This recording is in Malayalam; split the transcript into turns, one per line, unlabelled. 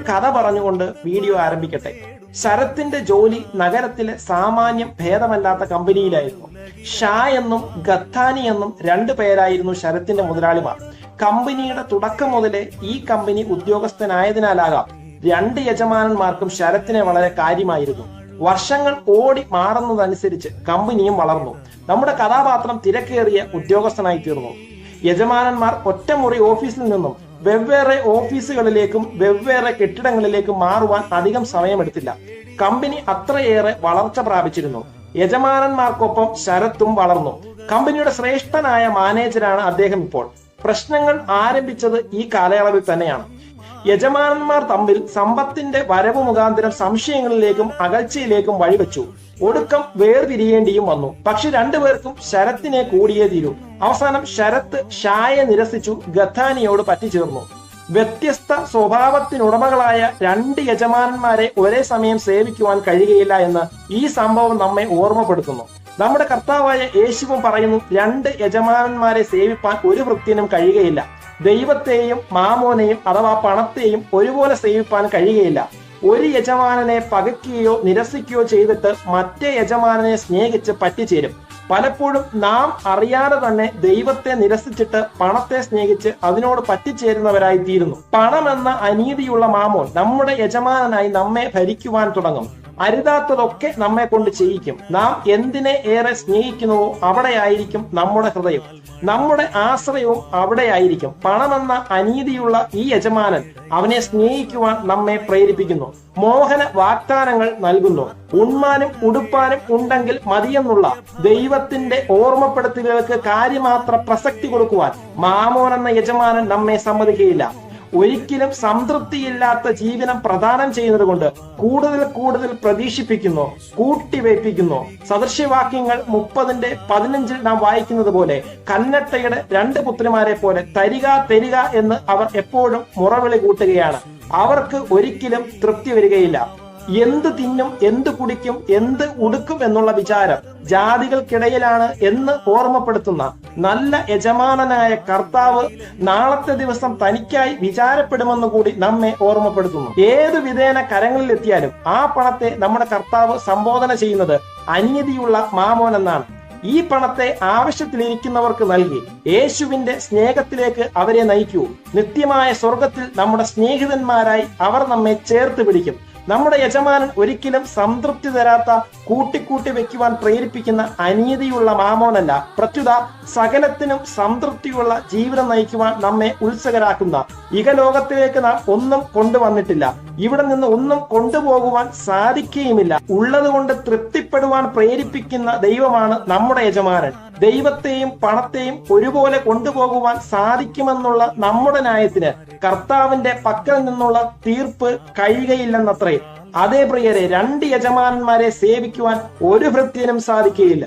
കഥ പറഞ്ഞുകൊണ്ട് വീഡിയോ ആരംഭിക്കട്ടെ. ശരത്തിന്റെ ജോലി നഗരത്തിലെ സാമാന്യം ഭേദമല്ലാത്ത കമ്പനിയിലായിരുന്നു. ഷാ എന്നും ഗത്താനി എന്നും 2 പേരായിരുന്നു ശരത്തിന്റെ മുതലാളിമാർ. കമ്പനിയുടെ തുടക്കം മുതലേ ഈ കമ്പനി ഉദ്യോഗസ്ഥനായതിനാലാകാം 2 യജമാനന്മാർക്കും ശരത്തിനെ വളരെ കാര്യമായിരുന്നു. വർഷങ്ങൾ ഓടി മാറുന്നതനുസരിച്ച് കമ്പനിയും വളർന്നു. നമ്മുടെ കഥാപാത്രം തിരക്കേറിയ ഉദ്യോഗസ്ഥനായി തീർന്നു. യജമാനന്മാർ ഒറ്റമുറി ഓഫീസിൽ നിന്നും വെവ്വേറെ ഓഫീസുകളിലേക്കും വെവ്വേറെ കെട്ടിടങ്ങളിലേക്കും മാറുവാൻ അധികം സമയമെടുത്തില്ല. കമ്പനി അത്രയേറെ വളർച്ച പ്രാപിച്ചിരുന്നു. യജമാനന്മാർക്കൊപ്പം ശരത്തും വളർന്നു. കമ്പനിയുടെ ശ്രേഷ്ഠനായ മാനേജരാണ് അദ്ദേഹം ഇപ്പോൾ. പ്രശ്നങ്ങൾ ആരംഭിച്ചത് ഈ കാലയളവിൽ തന്നെയാണ്. യജമാനന്മാർ തമ്മിൽ സമ്പത്തിന്റെ വരവ് മുഖാന്തരം സംശയങ്ങളിലേക്കും അകൽച്ചയിലേക്കും വഴിവെച്ചു. ഒടുക്കം വേർപിരിയേണ്ടിയും വന്നു. പക്ഷെ 2 പേർക്കും ശരത്തിനെ കൂടിയേ തീരൂ. അവസാനം ശരത്ത് ഷായെ നിരസിച്ചു ഗത്താനിയോട് പറ്റിച്ചേർന്നു. വ്യത്യസ്ത സ്വഭാവത്തിനുടമകളായ 2 യജമാനന്മാരെ ഒരേ സമയം സേവിക്കുവാൻ കഴിയുകയില്ല എന്ന് ഈ സംഭവം നമ്മെ ഓർമ്മപ്പെടുത്തുന്നു. നമ്മുടെ കർത്താവായ യേശുവും പറയുന്നു, 2 യജമാനന്മാരെ സേവിപ്പാൻ ഒരു വൃത്യനും കഴിയുകയില്ല. ദൈവത്തെയും മാമോനെയും അഥവാ പണത്തെയും ഒരുപോലെ സേവിപ്പാൻ കഴിയുകയില്ല. ഒരു യജമാനനെ പകയ്ക്കുകയോ നിരസിക്കുകയോ ചെയ്തിട്ട് മറ്റേ യജമാനനെ സ്നേഹിച്ച് പറ്റിച്ചേരും. പലപ്പോഴും നാം അറിയാതെ തന്നെ ദൈവത്തെ നിരസിച്ചിട്ട് പണത്തെ സ്നേഹിച്ച് അതിനോട് പറ്റിച്ചേരുന്നവരായി തീരുന്നു. പണമെന്ന അനീതിയുള്ള മാമോൻ നമ്മുടെ യജമാനനായി നമ്മെ ഭരിക്കുവാൻ തുടങ്ങും. അരുതാത്തതൊക്കെ നമ്മെ കൊണ്ട് ചെയ്യിക്കും. നാം എന്തിനെ ഏറെ സ്നേഹിക്കുന്നുവോ അവിടെയായിരിക്കും നമ്മുടെ ഹൃദയം, നമ്മുടെ ആശ്രയവും അവിടെയായിരിക്കും. പണമെന്ന അനീതിയുള്ള ഈ യജമാനൻ അവനെ സ്നേഹിക്കുവാൻ നമ്മെ പ്രേരിപ്പിക്കുന്നു. മോഹന വാഗ്ദാനങ്ങൾ നൽകുന്നു. ഉണ്മാനും ഉടുപ്പാനും ഉണ്ടെങ്കിൽ മതിയെന്നുള്ള ദൈവത്തിന്റെ ഓർമ്മപ്പെടുത്തലുകൾക്ക് കാര്യമാത്ര പ്രസക്തി കൊടുക്കുവാൻ മാമോൻ എന്ന യജമാനൻ നമ്മെ സമ്മതിക്കുകയില്ല. ഒരിക്കലും സംതൃപ്തിയില്ലാത്ത ജീവിതം പ്രദാനം ചെയ്യുന്നത് കൊണ്ട് കൂടുതൽ കൂടുതൽ പ്രതീക്ഷിപ്പിക്കുന്നു, കൂട്ടിവയ്പ്പിക്കുന്നു. സദൃശ്യവാക്യങ്ങൾ 30:15 നാം വായിക്കുന്നത് പോലെ കന്നട്ടയുടെ 2 പുത്രിമാരെ പോലെ തരിക തരിക എന്ന് അവർ എപ്പോഴും മുറവിളി കൂട്ടുകയാണ്. അവർക്ക് ഒരിക്കലും തൃപ്തി വരികയില്ല. എന്ത് തിന്നും, എന്ത് കുടിക്കും, എന്ത് ഉടുക്കും എന്നുള്ള വിചാരം ജാതികൾക്കിടയിലാണ് എന്ന് ഓർമ്മപ്പെടുത്തുന്ന നല്ല യജമാനനായ കർത്താവ് നാളത്തെ ദിവസം തനിക്കായി വിചാരപ്പെടുമെന്ന് കൂടി നമ്മെ ഓർമ്മപ്പെടുത്തുന്നു. ഏതു വിധേന കരങ്ങളിലെത്തിയാലും ആ പണത്തെ നമ്മുടെ കർത്താവ് സംബോധന ചെയ്യുന്നത് അനീതിയുള്ള മാമോൻ എന്നാണ്. ഈ പണത്തെ ആവശ്യത്തിലിരിക്കുന്നവർക്ക് നൽകി യേശുവിന്റെ സ്നേഹത്തിലേക്ക് അവരെ നയിക്കൂ. നിത്യമായ സ്വർഗത്തിൽ നമ്മുടെ സ്നേഹിതന്മാരായി അവർ നമ്മെ ചേർത്ത് പിടിക്കും. നമ്മുടെ യജമാനൻ ഒരിക്കലും സംതൃപ്തി തരാത്ത, കൂട്ടിക്കൂട്ടി വെക്കുവാൻ പ്രേരിപ്പിക്കുന്ന അനീതിയുള്ള മാമോനല്ല. പ്രത്യുത സകലത്തിനും സംതൃപ്തിയുള്ള ജീവിതം നയിക്കുവാൻ നമ്മെ ഉത്സുകരാക്കുന്ന, ഇഹലോകത്തിലേക്ക് നാം ഒന്നും കൊണ്ടുവന്നിട്ടില്ല, ഇവിടെ നിന്ന് ഒന്നും കൊണ്ടുപോകുവാൻ സാധിക്കുകയുമില്ല. ഉള്ളത് കൊണ്ട് തൃപ്തിപ്പെടുവാൻ പ്രേരിപ്പിക്കുന്ന ദൈവമാണ് നമ്മുടെ യജമാനൻ. ദൈവത്തെയും പണത്തെയും ഒരുപോലെ കൊണ്ടുപോകുവാൻ സാധിക്കുമെന്നുള്ള നമ്മുടെ ന്യായത്തിന് കർത്താവിന്റെ പക്കൽ നിന്നുള്ള തീർപ്പ് കഴിയുകയില്ലെന്നത്രേ. അതേ പ്രിയരെ, 2 യജമാനന്മാരെ സേവിക്കുവാൻ ഒരു ഭൃത്യനും സാധിക്കുകയില്ല.